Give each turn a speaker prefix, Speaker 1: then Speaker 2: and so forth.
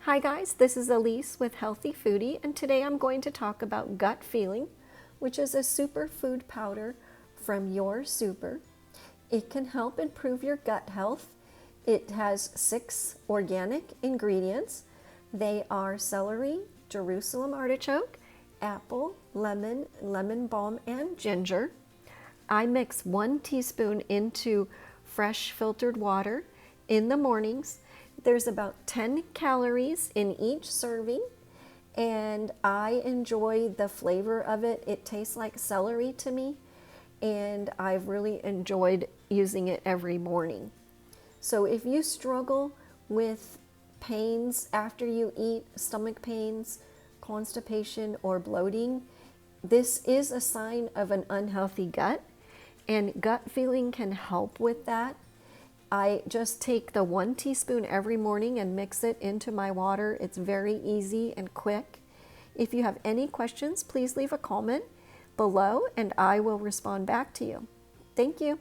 Speaker 1: Hi guys, this is Elise with Healthy Foodie, and today I'm going to talk about Gut Feeling, which is a superfood powder from YourSuper. It can help improve your gut health. It has 6 organic ingredients. They are celery, Jerusalem artichoke, apple, lemon, lemon balm, and ginger. I mix 1 teaspoon into fresh filtered water in the mornings. There's about 10 calories in each serving, and I enjoy the flavor of it. It tastes like celery to me, and I've really enjoyed using it every morning. So if you struggle with pains after you eat, stomach pains, constipation, or bloating, this is a sign of an unhealthy gut, and Gut Feeling can help with that. I just take the 1 teaspoon every morning and mix it into my water. It's very easy and quick. If you have any questions, please leave a comment below and I will respond back to you. Thank you.